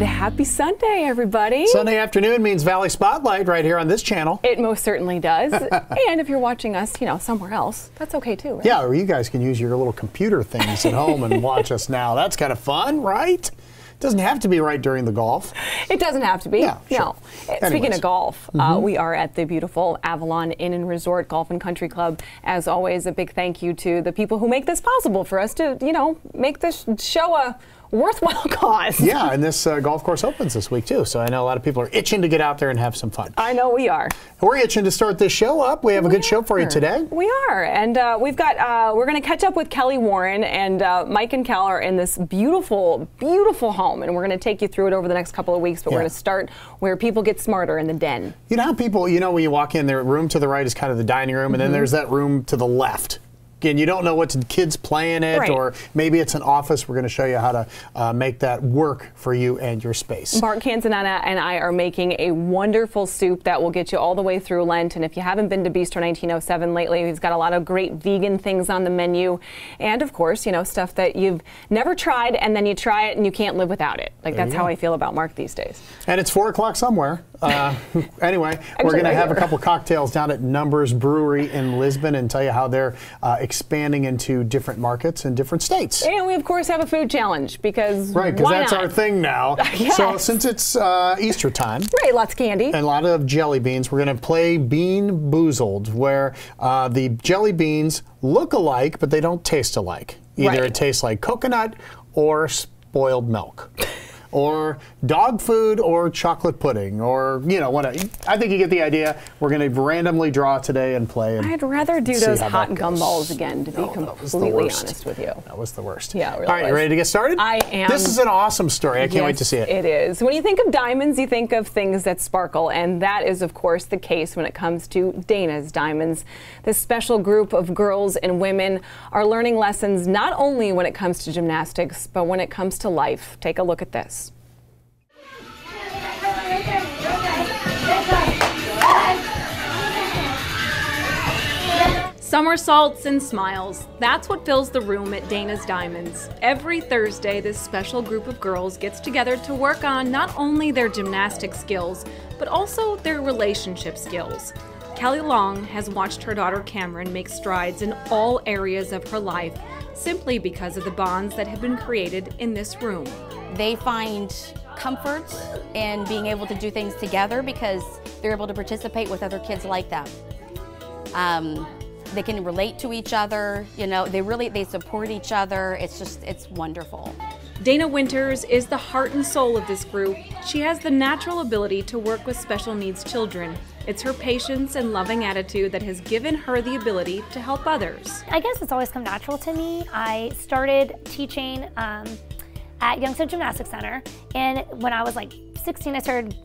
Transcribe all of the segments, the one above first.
happy Sunday, everybody. Sunday afternoon means Valley Spotlight right here on this channel. It most certainly does. And if you're watching us, somewhere else, that's okay too, right? Yeah, or you guys can use your little computer things at home and watch us now. That's kind of fun, right? It doesn't have to be right during the golf. It doesn't have to be. Yeah, sure. No. Speaking of golf, we are at the beautiful Avalon Inn and Resort Golf and Country Club. As always, a big thank you to the people who make this possible for us to, make this show a worthwhile cause. Yeah, and this golf course opens this week too, so I know a lot of people are itching to get out there and have some fun. I know we are. We're itching to start this show up. We have a good show for you today. We are, and we've got, we're going to catch up with Kelly Warren, and Mike and Cal are in this beautiful, beautiful home, and we're going to take you through it over the next couple of weeks, but we're going to start where people get smarter, in the den. You know how people, when you walk in, their room to the right is kind of the dining room, and then there's that room to the left. And you don't know what kids play in it, or maybe it's an office. We're going to show you how to make that work for you and your space. Mark Canzonetta and I are making a wonderful soup that will get you all the way through Lent. And if you haven't been to Bistro 1907 lately, he's got a lot of great vegan things on the menu. And of course, stuff that you've never tried, and then you try it and you can't live without it. Like, that's how I feel about Mark these days. And it's 4 o'clock somewhere. Anyway, we're going to have a couple cocktails down at Numbers Brewery in Lisbon and tell you how they're expanding into different markets and different states. And we, of course, have a food challenge because that's our thing now. Yes. So since it's Easter time. Lots of candy. And a lot of jelly beans. We're going to play Beanboozled, where the jelly beans look alike, but they don't taste alike. Either it tastes like coconut or spoiled milk. Or dog food or chocolate pudding, or, I think you get the idea. We're going to randomly draw today and play. And I'd rather do those hot gumballs again, to be completely honest with you. That was the worst. Yeah, it really All right, you ready to get started? I am. This is an awesome story. I can't wait to see it. It is. When you think of diamonds, you think of things that sparkle, and that is, of course, the case when it comes to Dana's Diamonds. This special group of girls and women are learning lessons not only when it comes to gymnastics, but when it comes to life. Take a look at this. Somersaults and smiles. That's what fills the room at Dana's Diamonds. Every Thursday, this special group of girls gets together to work on not only their gymnastic skills, but also their relationship skills. Kelly Long has watched her daughter Cameron make strides in all areas of her life, simply because of the bonds that have been created in this room. They find comfort in being able to do things together because they're able to participate with other kids like them. They can relate to each other, they support each other. It's wonderful. Dana Winters is the heart and soul of this group. She has the natural ability to work with special needs children. It's her patience and loving attitude that has given her the ability to help others. I guess it's always come natural to me. I started teaching at Youngstown Gymnastics Center, and when I was 16, I started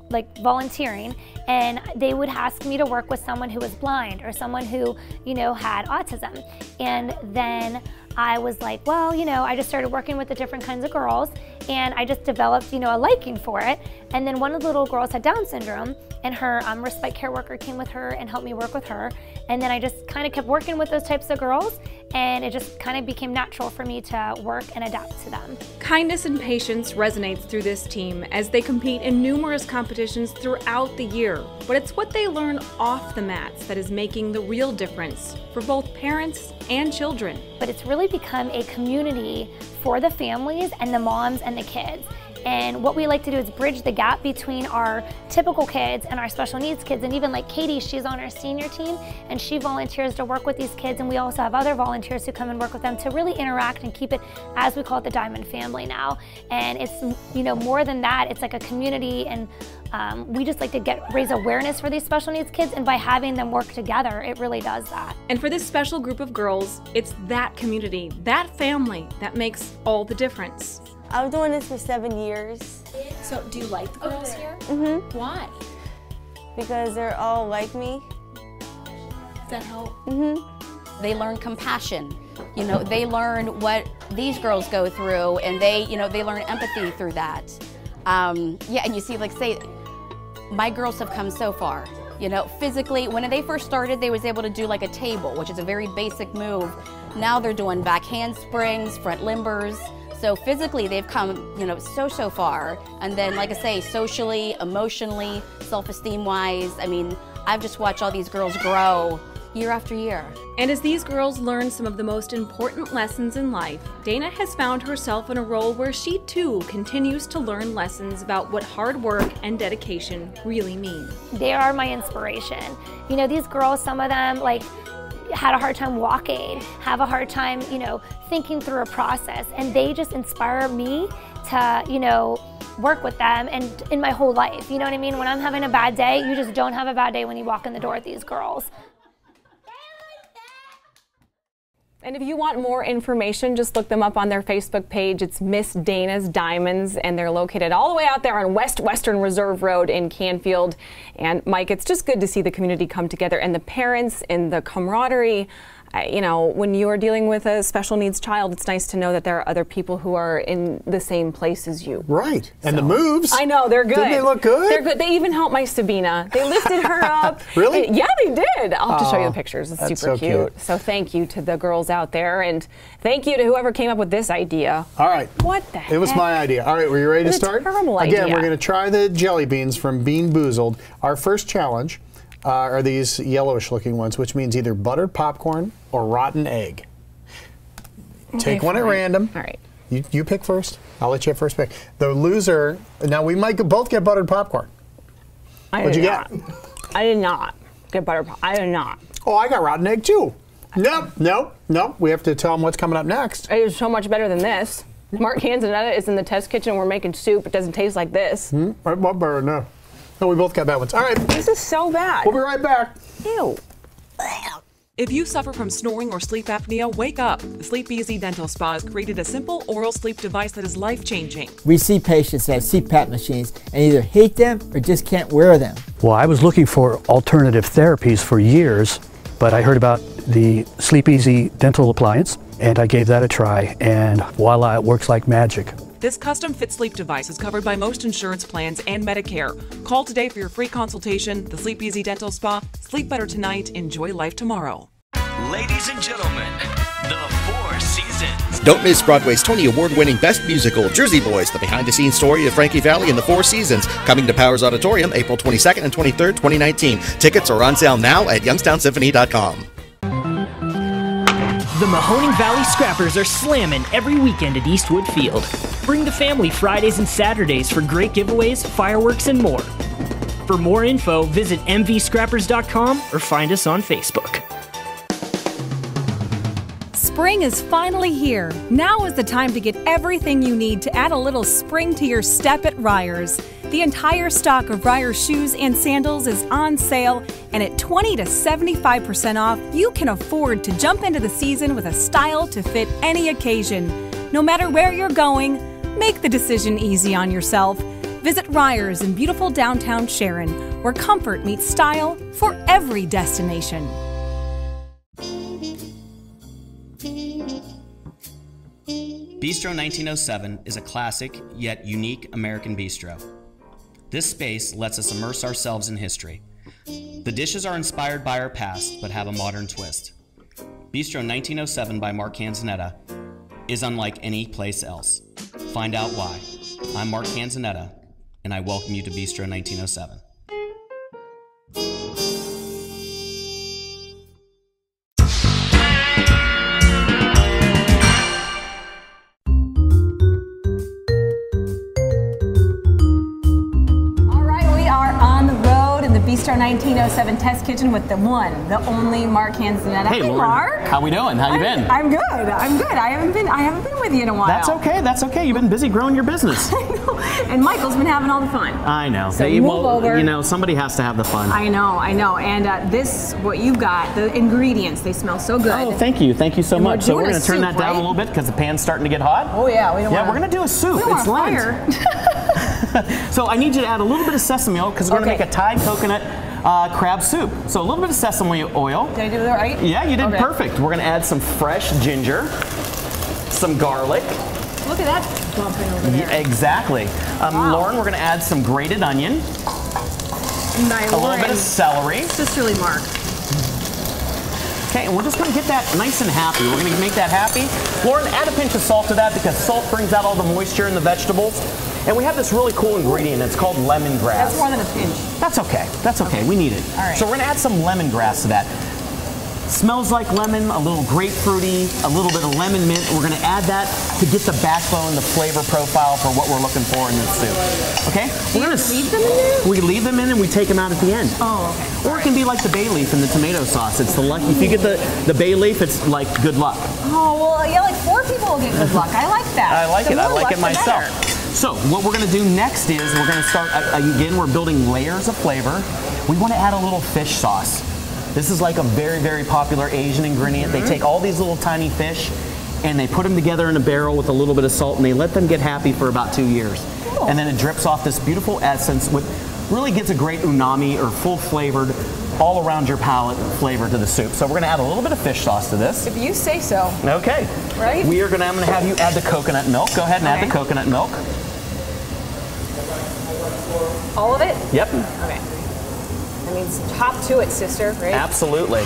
volunteering, and they would ask me to work with someone who was blind or someone who had autism. And then I was like, well, I just started working with the different kinds of girls, and I just developed a liking for it. And then one of the little girls had Down syndrome, and her respite care worker came with her and helped me work with her. And then I just kind of kept working with those types of girls, and it just kind of became natural for me to work and adapt to them. Kindness and patience resonates through this team as they compete in numerous competitions throughout the year. But it's what they learn off the mats that is making the real difference for both parents and children. But it's really become a community for the families and the moms and the kids. And what we like to do is bridge the gap between our typical kids and our special needs kids. And even like Katie, she's on our senior team, and she volunteers to work with these kids. And we also have other volunteers who come and work with them to really interact and keep it, as we call it, the Diamond family now. And it's, more than that, it's like a community, and we just like to raise awareness for these special needs kids, and by having them work together, it really does that. And for this special group of girls, it's that community, that family, that makes all the difference. I was doing this for 7 years. So, do you like the girls here? Mm-hmm. Why? Because they're all like me. Does that help? Mm-hmm. They learn compassion. They learn what these girls go through, and they learn empathy through that. Yeah, and you see, say, my girls have come so far. Physically, when they first started, they was able to do like a table, which is a very basic move. Now they're doing back handsprings, front limbers. So physically, they've come, you know, so far. And then, like I say, socially, emotionally, self-esteem wise, I mean, I've just watched all these girls grow year after year. And as these girls learn some of the most important lessons in life, Dana has found herself in a role where she too continues to learn lessons about what hard work and dedication really mean. They are my inspiration. You know, these girls, some of them like had a hard time walking, have a hard time, you know, thinking through a process, and they just inspire me to, you know, work with them and in my whole life. You know what I mean? When I'm having a bad day, you just don't have a bad day when you walk in the door with these girls. And if you want more information, just look them up on their Facebook page. It's Miss Dana's Diamonds, and they're located all the way out there on Western Reserve Road in Canfield. And Mike, it's just good to see the community come together and the parents and the camaraderie. You know, when you are dealing with a special needs child, it's nice to know that there are other people who are in the same place as you. Right. And the moves. I know, they're good. Didn't they look good? They're good. They even helped my Sabina. They lifted her up. Really? Yeah, they did. I'll have to show you the pictures. It's that's super so cute. So thank you to the girls out there, and thank you to whoever came up with this idea. All right. What the heck? It was my idea. All right, were you ready to start? Terrible Again, idea. we're going to try the jelly beans from Beanboozled. Our first challenge are these yellowish looking ones, which means either buttered popcorn or rotten egg. Take one at random. All right. You pick first. I'll let you have first pick. The loser, now we might both get buttered popcorn. What'd you get? I did not get buttered popcorn. I did not. Oh, I got rotten egg too. Nope. We have to tell them what's coming up next. It is so much better than this. Mark Canzonetta is in the test kitchen. We're making soup. It doesn't taste like this. What better? No. No, we both got bad ones. All right. This is so bad. We'll be right back. Ew. If you suffer from snoring or sleep apnea, wake up. The Sleep Easy Dental Spa has created a simple oral sleep device that is life-changing. We see patients that have CPAP machines and either hate them or just can't wear them. Well, I was looking for alternative therapies for years, but I heard about the Sleep Easy dental appliance, and I gave that a try, and voila, it works like magic. This custom-fit sleep device is covered by most insurance plans and Medicare. Call today for your free consultation. The Sleep Easy Dental Spa. Sleep better tonight. Enjoy life tomorrow. Ladies and gentlemen, the Four Seasons. Don't miss Broadway's Tony Award-winning Best Musical, Jersey Boys, the behind-the-scenes story of Frankie Valli and the Four Seasons, coming to Powers Auditorium April 22nd and 23rd, 2019. Tickets are on sale now at youngstownsymphony.com. The Mahoning Valley Scrappers are slamming every weekend at Eastwood Field. Bring the family Fridays and Saturdays for great giveaways, fireworks, and more. For more info, visit mvscrappers.com or find us on Facebook. Spring is finally here. Now is the time to get everything you need to add a little spring to your step at Ryers. The entire stock of Ryers shoes and sandals is on sale, and at 20 to 75% off, you can afford to jump into the season with a style to fit any occasion. No matter where you're going, make the decision easy on yourself. Visit Ryers in beautiful downtown Sharon, where comfort meets style for every destination. Bistro 1907 is a classic yet unique American bistro. This space lets us immerse ourselves in history. The dishes are inspired by our past but have a modern twist. Bistro 1907 by Mark Canzonetta is unlike any place else. Find out why. I'm Mark Canzonetta, and I welcome you to Bistro 1907. Bistro 1907 Test Kitchen with the one, the only Mark Canzonetta. Hey, Lauren. Mark. How we doing? How you been? I'm good. I haven't been with you in a while. That's okay. That's okay. You've been busy growing your business. I know. And Michael's been having all the fun. I know. So move over. You know, somebody has to have the fun. I know. And this, what you've got, the ingredients, they smell so good. Oh, thank you. Thank you so much. So we're going to turn that down right? a little bit because the pan's starting to get hot. Oh yeah. We're going to do a soup. It's Lent. So I need you to add a little bit of sesame oil because we're going to make a Thai coconut crab soup. So a little bit of sesame oil. Did I do that right? Yeah, you did perfect. We're going to add some fresh ginger, some garlic. Look at that bumping over there. Yeah, exactly. Wow. Lauren, we're going to add some grated onion. A little bit of celery. Sisterly Mark. Okay, and we're just gonna get that nice and happy. We're gonna make that happy. Lauren, add a pinch of salt to that because salt brings out all the moisture in the vegetables. And we have this really cool ingredient. It's called lemongrass. That's more than a pinch. That's okay. That's okay. We need it. All right. So we're gonna add some lemongrass to that. Smells like lemon, a little grapefruity, a little bit of lemon mint. We're gonna add that to get the backbone, the flavor profile for what we're looking for in this soup. Okay? We're gonna leave them in there? We leave them in and we take them out at the end. Oh, okay. Or it can be like the bay leaf in the tomato sauce. It's the lucky. If you get the bay leaf, it's like good luck. Oh, well, yeah, like 4 people will get good luck. I like that. I like The it. I more like luck, it the myself. better. So what we're gonna do next is we're gonna start, again, we're building layers of flavor. We wanna add a little fish sauce. This is like a very, very popular Asian ingredient. They take all these little tiny fish and they put them together in a barrel with a little bit of salt and they let them get happy for about 2 years. Cool. And then it drips off this beautiful essence with, really gets a great umami or full flavored, all around your palate flavor to the soup. So we're gonna add a little bit of fish sauce to this. If you say so. Okay. Right? I'm gonna have you add the coconut milk. Go ahead and add the coconut milk. All of it? Yep. Okay. That means hop to it, sister, right? Absolutely.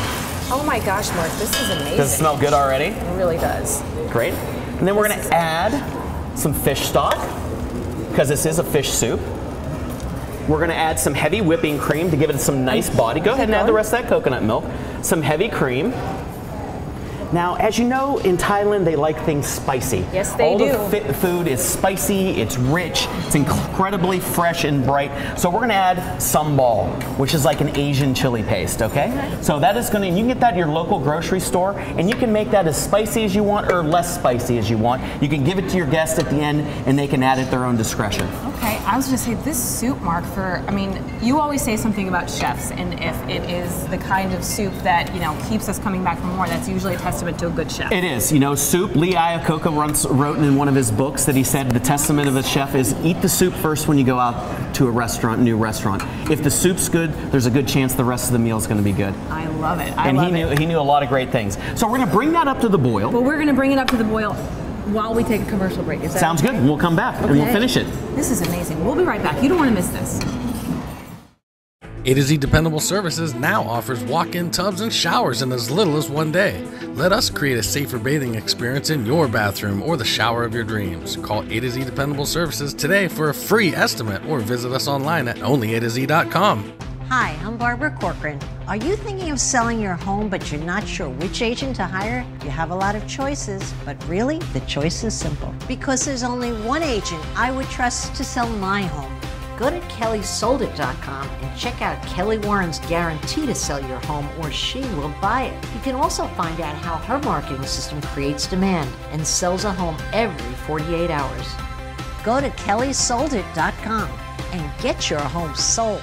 Oh my gosh, Mark, this is amazing. Does it smell good already? It really does. Great. And then we're gonna add some fish stock, because this is a fish soup. We're gonna add some heavy whipping cream to give it some nice body. Go ahead and add the rest of that coconut milk. Some heavy cream. Now, as you know, in Thailand, they like things spicy. Yes, they do. All the food is spicy, it's rich, it's incredibly fresh and bright. So we're gonna add sambal, which is like an Asian chili paste, okay? So that is gonna, you can get that at your local grocery store, and you can make that as spicy as you want or less spicy as you want. You can give it to your guests at the end, and they can add at their own discretion. Okay, I was gonna say, this soup, Mark, I mean, you always say something about chefs, and if it is the kind of soup that, you know, keeps us coming back for more, that's usually a testament to a good chef. It is. You know, soup, Lee Iacocca once wrote in one of his books that he said the testament of a chef is eat the soup first when you go out to a restaurant, new restaurant. If the soup's good, there's a good chance the rest of the meal is going to be good. I love it. He knew a lot of great things. So we're going to bring that up to the boil. Well, we're going to bring it up to the boil while we take a commercial break. Is that Sounds okay? good. We'll come back and we'll finish it. This is amazing. We'll be right back. You don't want to miss this. A to Z Dependable Services now offers walk-in tubs and showers in as little as 1 day. Let us create a safer bathing experience in your bathroom or the shower of your dreams. Call A to Z Dependable Services today for a free estimate or visit us online at onlyatoz.com. Hi, I'm Barbara Corcoran. Are you thinking of selling your home but you're not sure which agent to hire? You have a lot of choices, but really the choice is simple. Because there's only one agent I would trust to sell my home. Go to kellysoldit.com and check out Kelly Warren's guarantee to sell your home or she will buy it. You can also find out how her marketing system creates demand and sells a home every 48 hours. Go to kellysoldit.com and get your home sold.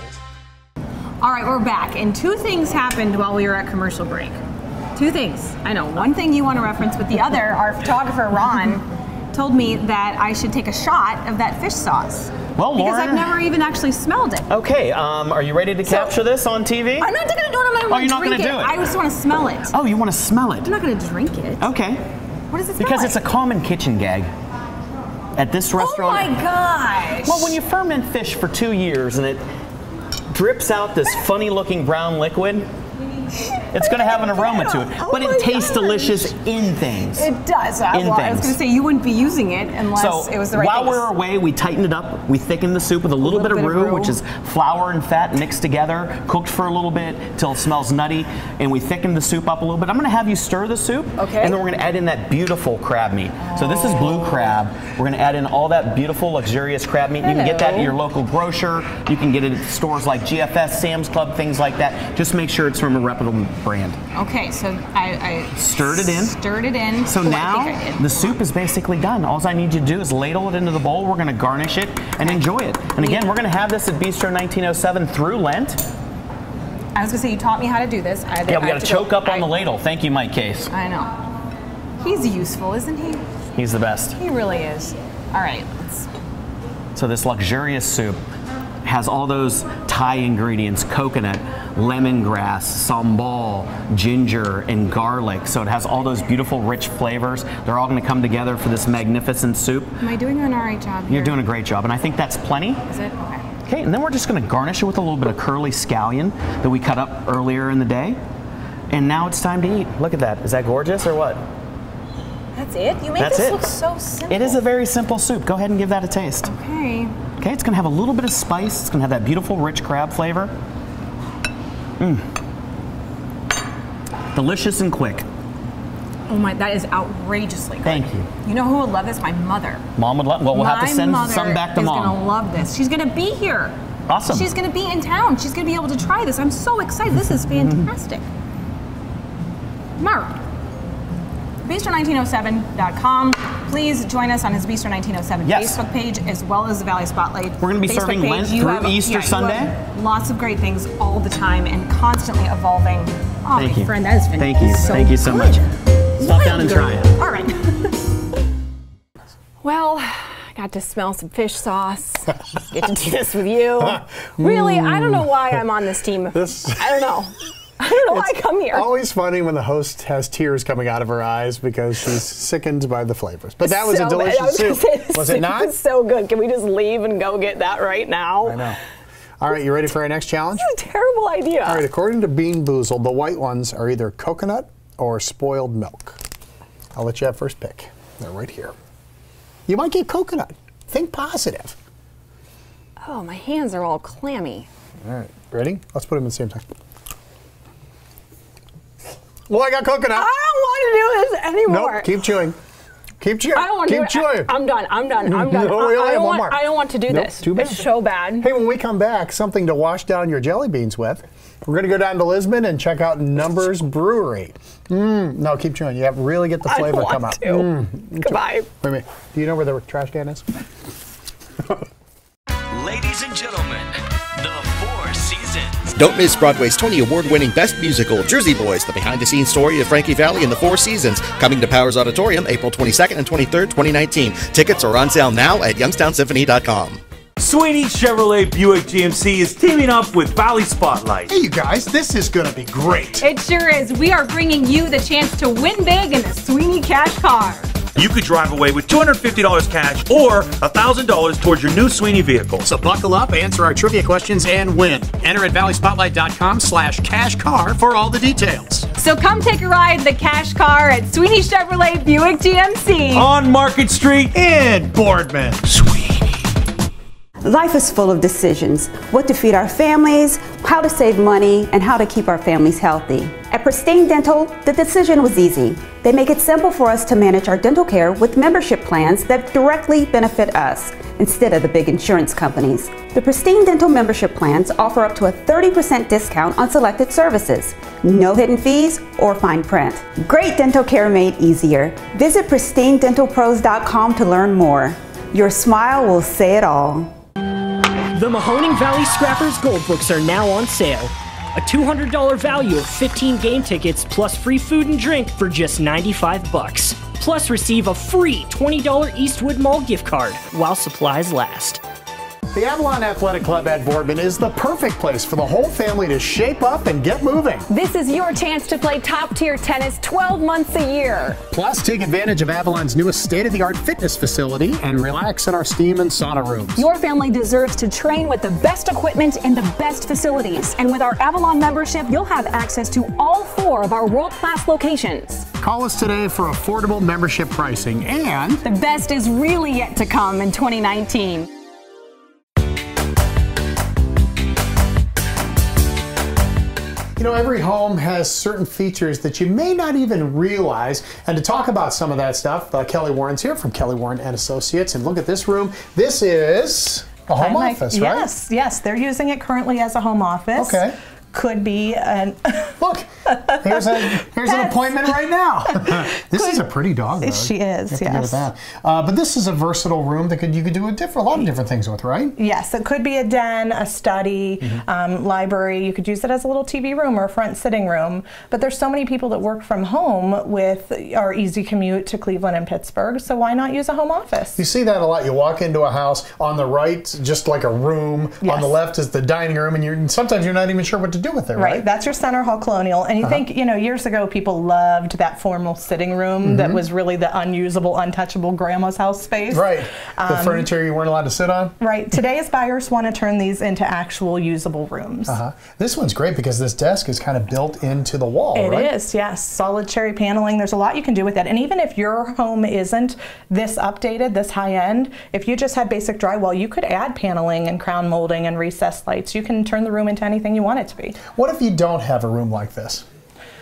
All right, we're back, and 2 things happened while we were at commercial break. 2 things. I know, one thing you want to reference, but the other, our photographer, Ron, told me that I should take a shot of that fish sauce. Well, because Lauren, I've never even actually smelled it. Okay, are you ready to capture this on TV? I'm not going to do it. I'm not you're not going to do it. I just want to smell it. Oh, you want to smell it? I'm not going to drink it. Okay. What does it smell Because like? it's a common kitchen gag. At this restaurant. Oh my gosh! Well, when you ferment fish for 2 years and it drips out this funny looking brown liquid, it's going to have an aroma to it, but it tastes delicious in things. It does. I was going to say you wouldn't be using it unless it was the right while things. we're away, we tightened it up. We thickened the soup with a little bit of roux, which is flour and fat mixed together, cooked for a little bit till it smells nutty, and we thickened the soup up a little bit. I'm going to have you stir the soup, and then we're going to add in that beautiful crab meat. So this is blue crab. We're going to add in all that beautiful, luxurious crab meat. You can get that at your local grocer. You can get it at stores like GFS, Sam's Club, things like that. Just make sure it's from a reputable brand. Okay, so I stirred it in. Stirred it in. So now the soup is basically done. All I need you to do is ladle it into the bowl. We're going to garnish it and enjoy it. And again, we're going to have this at Bistro 1907 through Lent. I was going to say, you taught me how to do this. Yeah, we got to choke up on the ladle. Thank you, Mike Case. I know. He's useful, isn't he? He's the best. He really is. All right. So this luxurious soup has all those Thai ingredients: coconut, lemongrass, sambal, ginger, and garlic. So it has all those beautiful, rich flavors. They're all going to come together for this magnificent soup. Am I doing an all right job here? You're doing a great job, and I think that's plenty. Is it? Okay. Okay, and then we're just going to garnish it with a little bit of curly scallion that we cut up earlier in the day. And now it's time to eat. Look at that. Is that gorgeous or what? That's it? You make That's this it. look so simple. It is a very simple soup. Go ahead and give that a taste. Okay. Okay, it's gonna have a little bit of spice. It's gonna have that beautiful rich crab flavor. Delicious and quick. Oh my, that is outrageously good. Thank you. You know who would love this? My mother. Mom would love. Well, we'll have to send some back to Mom. She's gonna love this. She's gonna be here. Awesome. She's gonna be in town. She's gonna be able to try this. I'm so excited. This is fantastic. Mark, Bistro1907.com. Please join us on his Bistro1907 Facebook page as well as the Valley Spotlight. We're going to be Facebook serving page. Lent You through have- Easter yeah, you Sunday. have lots of great things all the time and constantly evolving. Oh, Thank my you. friend, that is fantastic. Thank you. Thank you so much. Stop down and try it. All right. Well, I got to smell some fish sauce. Get to do this with you. Really, I don't know why I'm on this team. I don't know. I don't know why I come here. Always funny when the host has tears coming out of her eyes because she's sickened by the flavors. But that was a delicious soup. Was it not? It's so good. Can we just leave and go get that right now? I know. All right, you ready for our next challenge? This is a terrible idea. All right, according to Beanboozled, the white ones are either coconut or spoiled milk. I'll let you have first pick. They're right here. You might get coconut. Think positive. Oh, my hands are all clammy. All right, ready? Let's put them at the same time. Well, I got coconut. I don't want to do this anymore. Nope, keep chewing. Keep chewing. I don't want to do it. Keep chewing. I'm done. I'm done. I'm done. No, we only have one more. I don't want to do this. Too bad. It's so bad. Hey, when we come back, something to wash down your jelly beans with. We're going to go down to Lisbon and check out Numbers Brewery. No, keep chewing. You have to really get the flavor come out. Goodbye. Wait a minute. Do you know where the trash can is? Ladies and gentlemen, the Four Seasons. Don't miss Broadway's Tony Award-winning Best Musical, Jersey Boys, the behind-the-scenes story of Frankie Valli and the Four Seasons, coming to Powers Auditorium April 22nd and 23rd, 2019. Tickets are on sale now at youngstownsymphony.com. Sweeney Chevrolet Buick GMC is teaming up with Valley Spotlight. Hey, you guys, this is going to be great. It sure is. We are bringing you the chance to win big in the Sweeney Cash Car. You could drive away with $250 cash or $1,000 towards your new Sweeney vehicle. So buckle up, answer our trivia questions, and win. Enter at valleyspotlight.com/cashcar for all the details. So come take a ride in the Cash Car at Sweeney Chevrolet Buick GMC. On Market Street in Boardman. Life is full of decisions. What to feed our families, how to save money, and how to keep our families healthy. At Pristine Dental, the decision was easy. They make it simple for us to manage our dental care with membership plans that directly benefit us, instead of the big insurance companies. The Pristine Dental membership plans offer up to a 30% discount on selected services. No hidden fees or fine print. Great dental care made easier. Visit pristinedentalpros.com to learn more. Your smile will say it all. The Mahoning Valley Scrappers Gold Books are now on sale. A $200 value of 15 game tickets plus free food and drink for just $95. Plus receive a free $20 Eastwood Mall gift card while supplies last. The Avalon Athletic Club at Boardman is the perfect place for the whole family to shape up and get moving. This is your chance to play top-tier tennis 12 months a year. Plus, take advantage of Avalon's newest state-of-the-art fitness facility and relax in our steam and sauna rooms. Your family deserves to train with the best equipment and the best facilities. And with our Avalon membership, you'll have access to all 4 of our world-class locations. Call us today for affordable membership pricing, and the best is really yet to come in 2019. you know, every home has certain features that you may not even realize. And to talk about some of that stuff, Kelly Warren's here from Kelly Warren and Associates. And look at this room. This is a home office, right? Yes, yes. They're using it currently as a home office. Okay. Could be an... Look, here's an appointment right now. This is a pretty dog, though. She is, yes. But this is a versatile room that you could do a lot of different things with, right? Yes, it could be a den, a study, library. You could use it as a little TV room or a front sitting room. But there's so many people that work from home with our easy commute to Cleveland and Pittsburgh, so why not use a home office? You see that a lot. You walk into a house, on the right, just like a room. Yes. On the left is the dining room, and sometimes you're not even sure what to do do with it, right? That's your center hall colonial. And you think, you know, years ago people loved that formal sitting room that was really the unusable, untouchable grandma's house space. Right. The furniture you weren't allowed to sit on. Right. Today's buyers want to turn these into actual usable rooms. This one's great because this desk is kind of built into the wall, right? It is, yes. Solid cherry paneling. There's a lot you can do with it. And even if your home isn't this updated, this high end, if you just had basic drywall, you could add paneling and crown molding and recessed lights. You can turn the room into anything you want it to be. What if you don't have a room like this?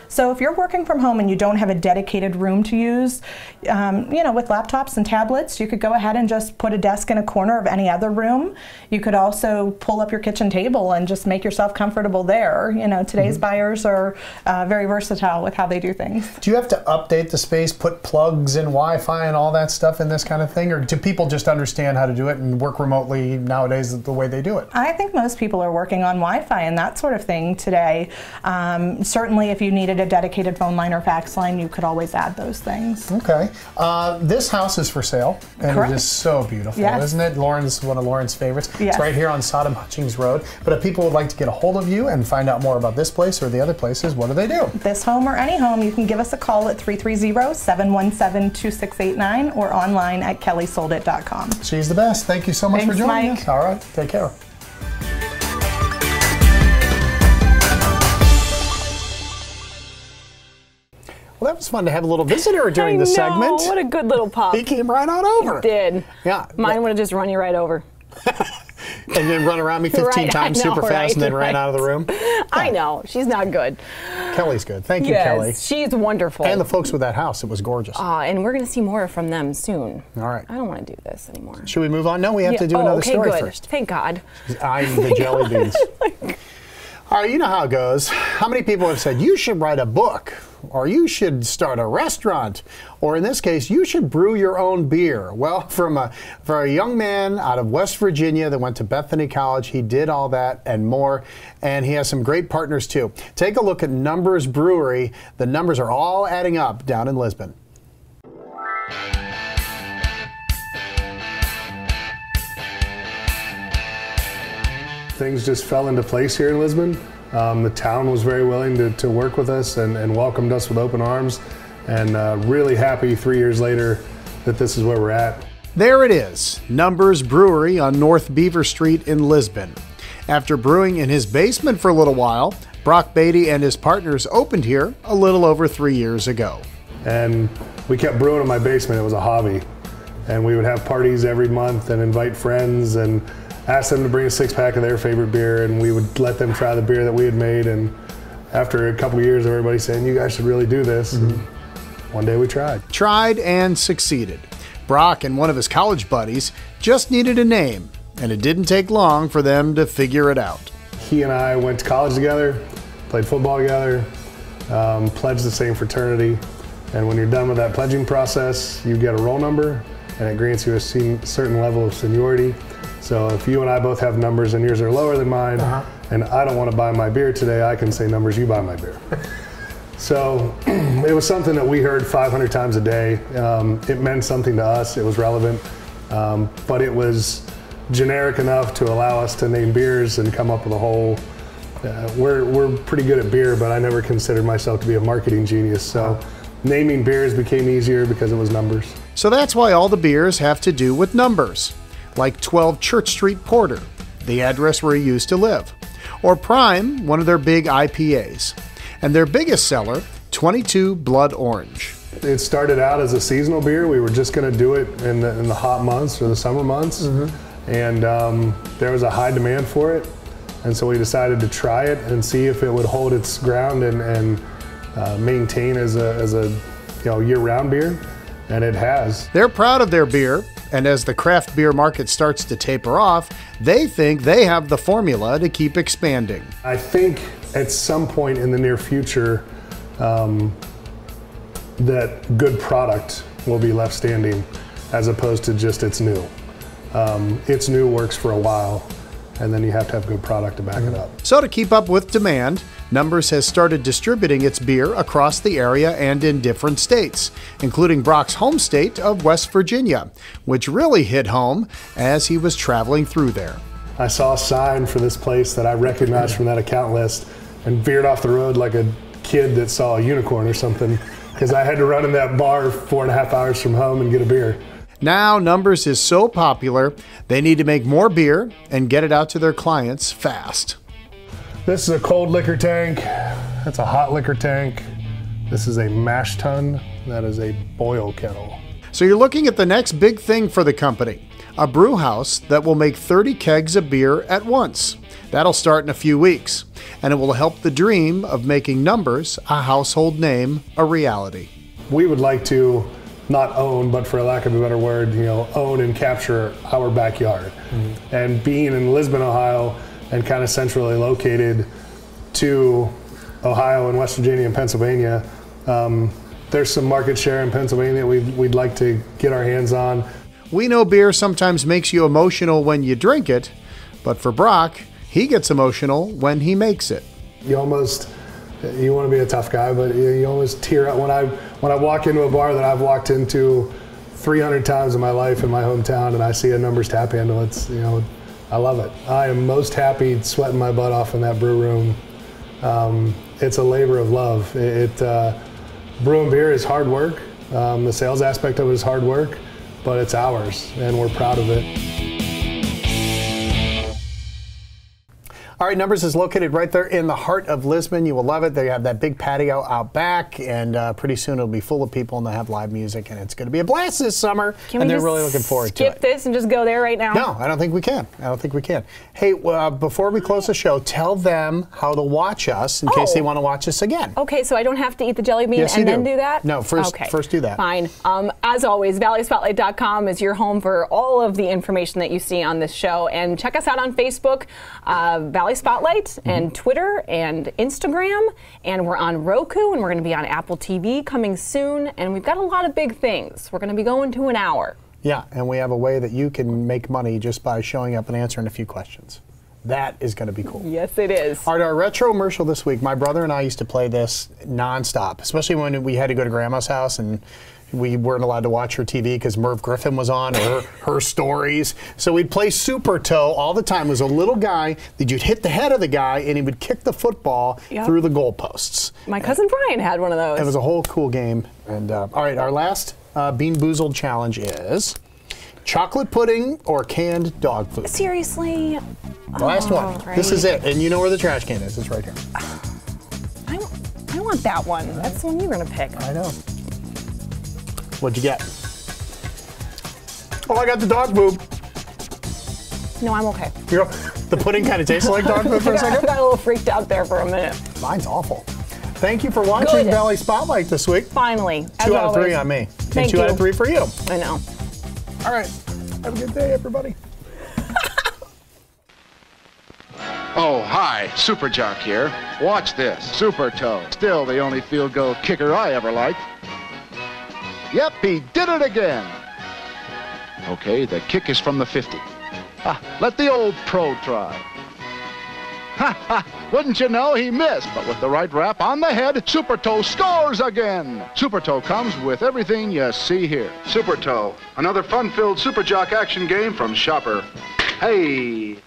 So if you're working from home and you don't have a dedicated room to use, you know, with laptops and tablets, you could go ahead and just put a desk in a corner of any other room. You could also pull up your kitchen table and just make yourself comfortable there. You know, today's buyers are very versatile with how they do things. Do you have to update the space, put plugs and Wi-Fi and all that stuff in this kind of thing? Or do people just understand how to do it and work remotely nowadays the way they do it? I think most people are working on Wi-Fi and that sort of thing today. Certainly if you needed a dedicated phone line or fax line, you could always add those things. Okay. This house is for sale, and Correct. it is so beautiful, isn't it? Lauren's is one of Lauren's favorites. Yes. It's right here on Sodom Hutchings Road. But if people would like to get a hold of you and find out more about this place or the other places, what do they do? This home or any home, you can give us a call at 330-717-2689 or online at kellysoldit.com. She's the best. Thank you so much for joining us. All right. Take care. Well, that was fun to have a little visitor during the segment. What a good little pup. He came right on over. He did. Yeah. Mine would have just run you right over. And then run around me 15 times super fast and then ran out of the room. I know. She's not good. Kelly's good. Thank you, Kelly. She's wonderful. And the folks with that house. It was gorgeous. And we're going to see more from them soon. All right. I don't want to do this anymore. Should we move on? No, we have to do another story first. Thank God. She's eyeing the jelly beans. All right, you know how it goes. How many people have said, you should write a book, or you should start a restaurant, or in this case, you should brew your own beer? Well, for a young man out of West Virginia that went to Bethany College, he did all that and more, and he has some great partners too. Take a look at Numbers Brewery. The numbers are all adding up down in Lisbon. Things just fell into place here in Lisbon. The town was very willing to work with us and welcomed us with open arms, and really happy 3 years later that this is where we're at. There it is, Numbers Brewery on North Beaver Street in Lisbon. After brewing in his basement for a little while, Brock Beatty and his partners opened here a little over 3 years ago. And we kept brewing in my basement. It was a hobby. And we would have parties every month and invite friends and ask them to bring a six-pack of their favorite beer, and we would let them try the beer that we had made. And after a couple of years of everybody saying, you guys should really do this, and one day we tried. Tried and succeeded. Brock and one of his college buddies just needed a name, and it didn't take long for them to figure it out. He and I went to college together, played football together, pledged the same fraternity, and when you're done with that pledging process, you get a roll number, and it grants you a certain level of seniority. So if you and I both have numbers and yours are lower than mine, and I don't want to buy my beer today, I can say, Numbers, you buy my beer. So it was something that we heard 500 times a day. It meant something to us, it was relevant, but it was generic enough to allow us to name beers and come up with a whole, we're pretty good at beer, but I never considered myself to be a marketing genius. So naming beers became easier because it was numbers. So that's why all the beers have to do with numbers. Like 12 Church Street Porter, the address where he used to live. Or Prime, one of their big IPAs. And their biggest seller, 22 Blood Orange. It started out as a seasonal beer. We were just going to do it in the hot months or the summer months. And there was a high demand for it. And so we decided to try it and see if it would hold its ground and maintain as a year-round beer. And it has. They're proud of their beer. And as the craft beer market starts to taper off, they think they have the formula to keep expanding. I think at some point in the near future, that good product will be left standing as opposed to just it's new. It's new works for a while, and then you have to have good product to back it up. So to keep up with demand, Numbers has started distributing its beer across the area and in different states, including Brock's home state of West Virginia, which really hit home as he was traveling through there. I saw a sign for this place that I recognized from that account list, and veered off the road like a kid that saw a unicorn or something, because I had to run in that bar 4.5 hours from home and get a beer. Now Numbers is so popular, they need to make more beer and get it out to their clients fast. This is a cold liquor tank. That's a hot liquor tank. This is a mash tun. That is a boil kettle. So you're looking at the next big thing for the company, a brew house that will make 30 kegs of beer at once. That'll start in a few weeks, and it will help the dream of making Numbers, a household name, a reality. We would like to not own, but for lack of a better word, own and capture our backyard. Mm-hmm. And being in Lisbon, Ohio, and kind of centrally located to Ohio and West Virginia and Pennsylvania, there's some market share in Pennsylvania we'd like to get our hands on. We know beer sometimes makes you emotional when you drink it, but for Brock, he gets emotional when he makes it. You want to be a tough guy, but you almost tear up when I walk into a bar that I've walked into 300 times in my life in my hometown, and I see a Numbers tap handle. It's I love it. I am most happy sweating my butt off in that brew room. It's a labor of love. Brewing beer is hard work. The sales aspect of it is hard work, but it's ours, and we're proud of it. All right, Numbers is located right there in the heart of Lisbon. You will love it. They have that big patio out back, and pretty soon it'll be full of people, and they'll have live music, and it's going to be a blast this summer. Can and we they're just really looking forward to it. skip this and just go there right now? No, I don't think we can. Hey, before we close the show, tell them how to watch us in case they want to watch us again. Okay, so I don't have to eat the jelly bean and then do that? No, first do that. Fine. As always, valleyspotlight.com is your home for all of the information that you see on this show. And check us out on Facebook, Valley Spotlight, and Twitter and Instagram. And we're on Roku, and we're going to be on Apple TV coming soon. And we've got a lot of big things. We're going to be going to an hour. Yeah, and we have a way that you can make money just by showing up and answering a few questions. That is going to be cool. Yes, it is. All right, our retro commercial this week, my brother and I used to play this nonstop, especially when we had to go to Grandma's house and we weren't allowed to watch her TV because Merv Griffin was on, or her stories. So we'd play Super Toe all the time. It was a little guy that you'd hit the head of the guy and he would kick the football through the goalposts. My cousin Brian had one of those. It was a whole cool game. And all right, our last Beanboozled challenge is chocolate pudding or canned dog food. Seriously? The last one. Right. This is it. And you know where the trash can is. It's right here. I want that one. That's the one you're going to pick. I know. What'd you get? Oh, I got the dog poop. No, I'm okay. The pudding kind of tastes like dog poop for a second? I got a little freaked out there for a minute. Mine's awful. Thank you for watching Valley Spotlight this week. Finally. 2 out of 3 on me. Thank and 2 out of 3 for you. I know. All right. Have a good day, everybody. Oh, hi, Super Jock here. Watch this, Super Toe. Still the only field goal kicker I ever liked. Yep, he did it again. Okay, the kick is from the 50. Let the old pro try. Ha ha, wouldn't you know, he missed. But with the right wrap on the head, Super Toe scores again. Super Toe comes with everything you see here. Super Toe, another fun-filled Super Jock action game from Shopper. Hey.